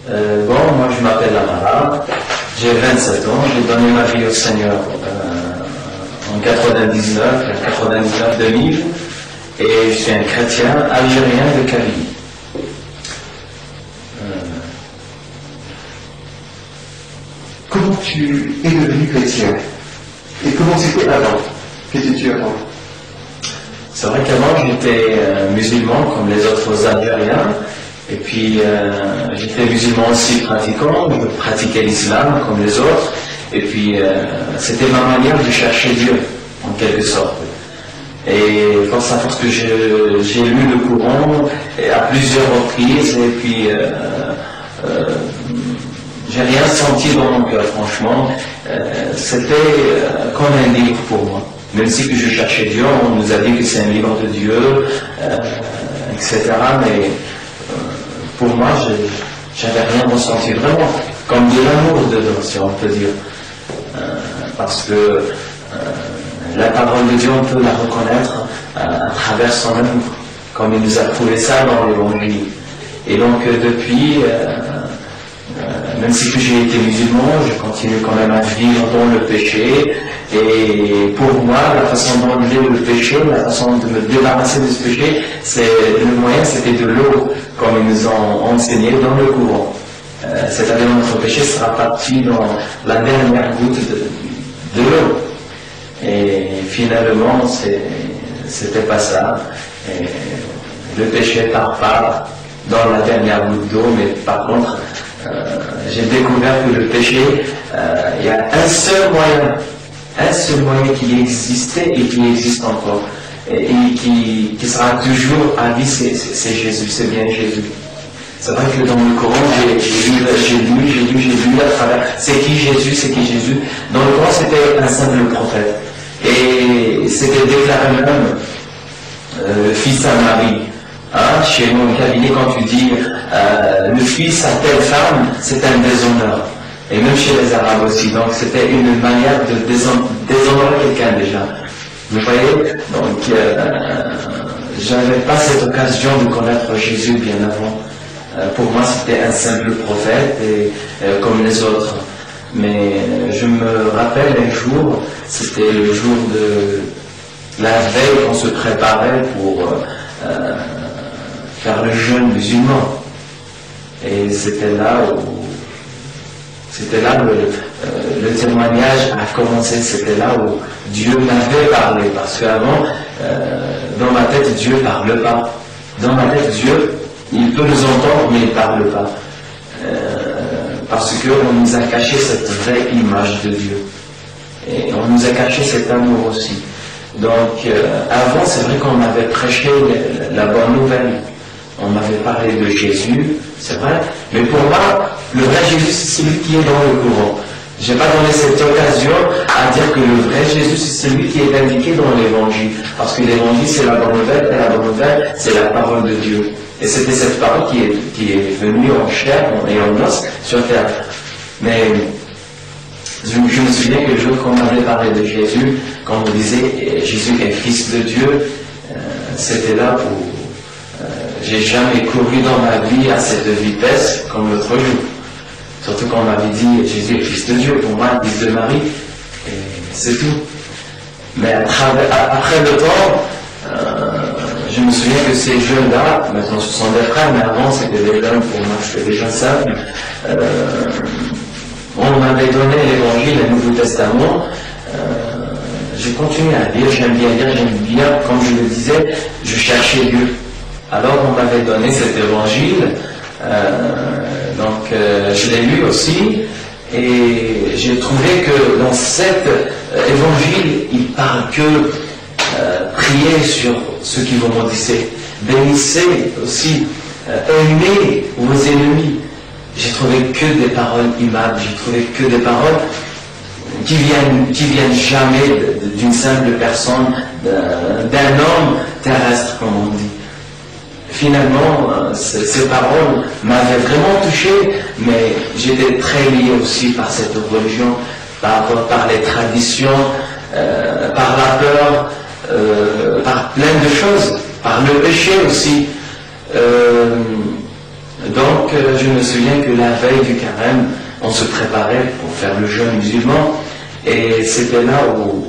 Moi je m'appelle Amara, j'ai 27 ans, j'ai donné ma vie au Seigneur en 99-2000 et je suis un chrétien algérien de Kabylie. Comment tu es devenu chrétien? Et comment c'était avant? Qu'étais-tu avant? C'est vrai qu'avant j'étais musulman comme les autres Algériens. Et puis, j'étais musulman aussi pratiquant, je pratiquais l'islam comme les autres. Et puis, c'était ma manière de chercher Dieu, en quelque sorte. Et force à force que j'ai lu le Coran à plusieurs reprises, et puis, j'ai rien senti dans mon cœur, franchement. C'était comme un livre pour moi. Même si que je cherchais Dieu, on nous a dit que c'est un livre de Dieu, etc. Mais pour moi, j'avais rien ressenti vraiment, comme de l'amour dedans, si on peut dire. Parce que la parole de Dieu, on peut la reconnaître à travers son amour, comme il nous a prouvé ça dans l'Évangile. Et donc, depuis, même si que j'ai été musulman, je continue quand même à vivre dans le péché. Et pour moi, la façon d'enlever le péché, la façon de me débarrasser de ce péché, le moyen c'était de l'eau, comme ils nous ont enseigné dans le courant. C'est-à-dire notre péché sera parti dans la dernière goutte de l'eau. Et finalement, c'était pas ça. Et le péché part pas dans la dernière goutte d'eau, mais par contre, j'ai découvert que le péché, il y a un seul moyen qui existait et qui existe encore, et qui sera toujours à vie, c'est Jésus, c'est bien Jésus. C'est vrai que dans le Coran, j'ai lu à travers c'est qui Jésus. Dans le Coran, c'était un simple prophète. Et c'était déclaré même fils à Marie. Hein, chez nous, en Kabylie, quand tu dis le fils à telle femme, c'est un déshonneur. Et même chez les Arabes aussi. Donc c'était une manière de déshonorer quelqu'un déjà. Vous voyez? Donc j'avais pas cette occasion de connaître Jésus bien avant. Pour moi c'était un simple prophète et comme les autres. Mais je me rappelle un jour, c'était le jour de la veille qu'on se préparait pour faire le jeûne musulman. Et c'était là le témoignage a commencé, c'était là où Dieu m'avait parlé, parce qu'avant, dans ma tête, Dieu ne parle pas. Dans ma tête, Dieu, il peut nous entendre, mais il ne parle pas. Parce qu'on nous a caché cette vraie image de Dieu. Et on nous a caché cet amour aussi. Donc, avant, c'est vrai qu'on avait prêché la bonne nouvelle. On m'avait parlé de Jésus, c'est vrai, mais pour moi, le vrai Jésus, c'est celui qui est dans le courant. Je n'ai pas donné cette occasion à dire que le vrai Jésus, c'est celui qui est indiqué dans l'Évangile. Parce que l'Évangile, c'est la bonne nouvelle, et la bonne nouvelle, c'est la parole de Dieu. Et c'était cette parole qui est venue en chair et en os sur terre. Mais je me souviens que le jour qu'on m'avait parlé de Jésus, quand on disait Jésus est fils de Dieu, c'était là où j'ai jamais couru dans ma vie à cette vitesse comme l'autre jour. Surtout quand on m'avait dit Jésus est fils de Dieu, pour moi, fils de Marie, et c'est tout. Mais après le temps, je me souviens que ces jeunes-là, maintenant ce sont des frères, mais avant c'était des jeunes, pour moi je suis déjà simple, on m'avait donné l'Évangile, le Nouveau Testament, j'ai continué à lire, j'aime bien, comme je le disais, je cherchais Dieu. Alors on m'avait donné cet évangile, donc je l'ai lu aussi, et j'ai trouvé que dans cet évangile, il parle que priez sur ceux qui vous maudissez, bénissez aussi, aimez vos ennemis. J'ai trouvé que des paroles aimables, j'ai trouvé que des paroles qui viennent jamais d'une simple personne, d'un homme terrestre, comme on dit. Finalement, ces paroles m'avaient vraiment touché, mais j'étais très lié aussi par cette religion, par les traditions, par la peur, par plein de choses, par le péché aussi. Donc, je me souviens que la veille du carême, on se préparait pour faire le jeûne musulman, et c'était là où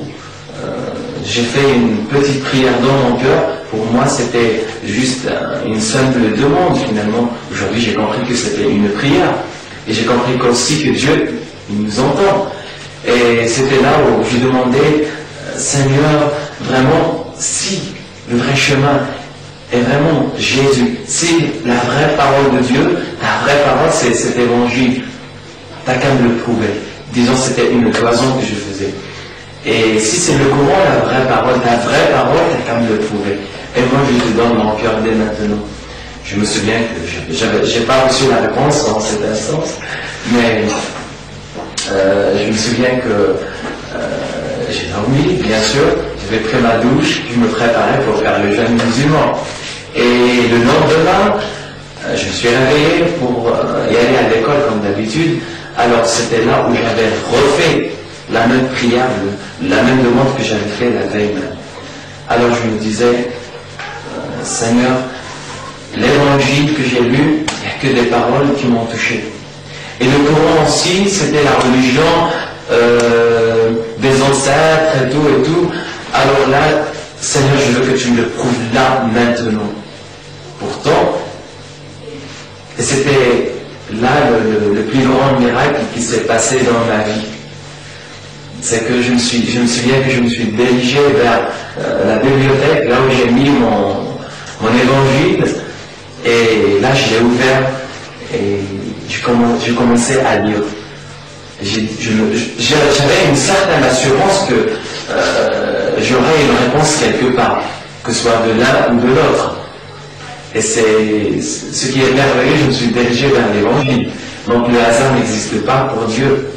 j'ai fait une petite prière dans mon cœur. Pour moi, c'était juste une simple demande, finalement. Aujourd'hui, j'ai compris que c'était une prière. Et j'ai compris aussi que Dieu nous entend. Et c'était là où je demandais, Seigneur, vraiment, si le vrai chemin est vraiment Jésus, si la vraie parole de Dieu, ta vraie parole, c'est cet évangile, t'as qu'à me le prouver. Disons, c'était une cloison que je faisais. Et si c'est le Coran, la vraie parole, ta vraie parole, t'as qu'à me le prouver. Et moi, je te donne mon cœur dès maintenant. Je me souviens que j'ai pas reçu la réponse dans cette instance, mais je me souviens que j'ai dormi, bien sûr, j'avais pris ma douche, je me préparais pour faire le jeûne musulman. Et le lendemain, je me suis réveillé pour y aller à l'école comme d'habitude. Alors c'était là où j'avais refait la même prière, la même demande que j'avais fait la veille même. Alors je me disais, Seigneur, l'évangile que j'ai lu, il n'y a que des paroles qui m'ont touché. Et le Coran aussi, c'était la religion des ancêtres et tout. Alors là, Seigneur, je veux que tu me le prouves là, maintenant. Pourtant, et c'était là le plus grand miracle qui s'est passé dans ma vie. C'est que je me souviens que je me suis dirigé vers la bibliothèque, là où j'ai mis mon évangile, et là je l'ai ouvert et je commençais à lire. J'avais une certaine assurance que j'aurais une réponse quelque part, que ce soit de l'un ou de l'autre. Et c'est ce qui est merveilleux, je me suis dirigé vers l'évangile. Donc le hasard n'existe pas pour Dieu.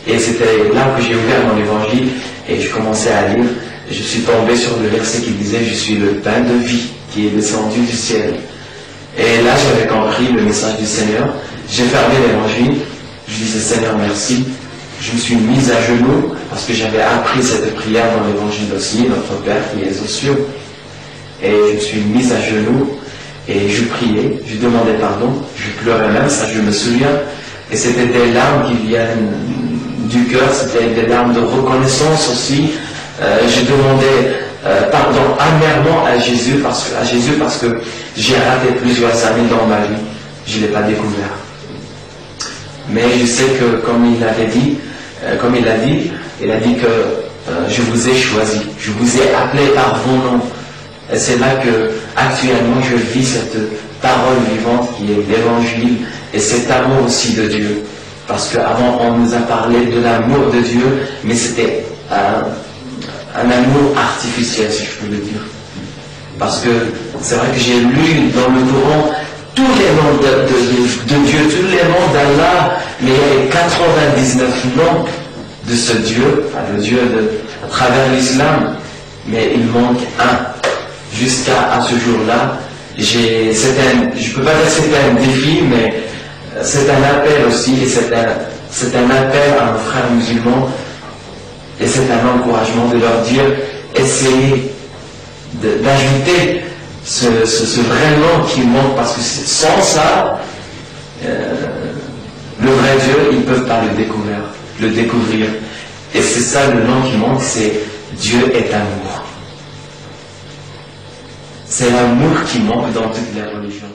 Et c'était là que j'ai ouvert mon évangile et je commençais à lire. Et je suis tombé sur le verset qui disait « Je suis le pain de vie qui est descendu du ciel ». Et là j'avais compris le message du Seigneur. J'ai fermé l'évangile. Je disais « Seigneur, merci ». Je me suis mise à genoux parce que j'avais appris cette prière dans l'évangile aussi, notre Père qui est aux cieux. Et je me suis mise à genoux et je priais, je demandais pardon, je pleurais même, ça je me souviens. Et c'était des larmes qui viennent du cœur, c'était des larmes de reconnaissance aussi. Je demandais pardon amèrement à Jésus parce que j'ai raté plusieurs années dans ma vie. Je ne l'ai pas découvert. Mais je sais que comme il a dit que je vous ai choisi, je vous ai appelé par vos noms. Et c'est là que actuellement je vis cette parole vivante qui est l'évangile et cet amour aussi de Dieu. Parce qu'avant on nous a parlé de l'amour de Dieu, mais c'était un amour artificiel, si je peux le dire. Parce que c'est vrai que j'ai lu dans le Coran tous les noms de Dieu, tous les noms d'Allah, mais il y a 99 noms de ce Dieu, le Dieu à travers l'islam, mais il manque un. Jusqu'à ce jour-là, je ne peux pas dire que c'était un défi, mais c'est un appel aussi, et c'est un appel à nos frères musulmans, et c'est un encouragement de leur dire, essayez d'ajouter ce vrai nom qui manque, parce que sans ça, le vrai Dieu, ils ne peuvent pas le découvrir. Et c'est ça le nom qui manque, c'est Dieu est amour. C'est l'amour qui manque dans toutes les religions.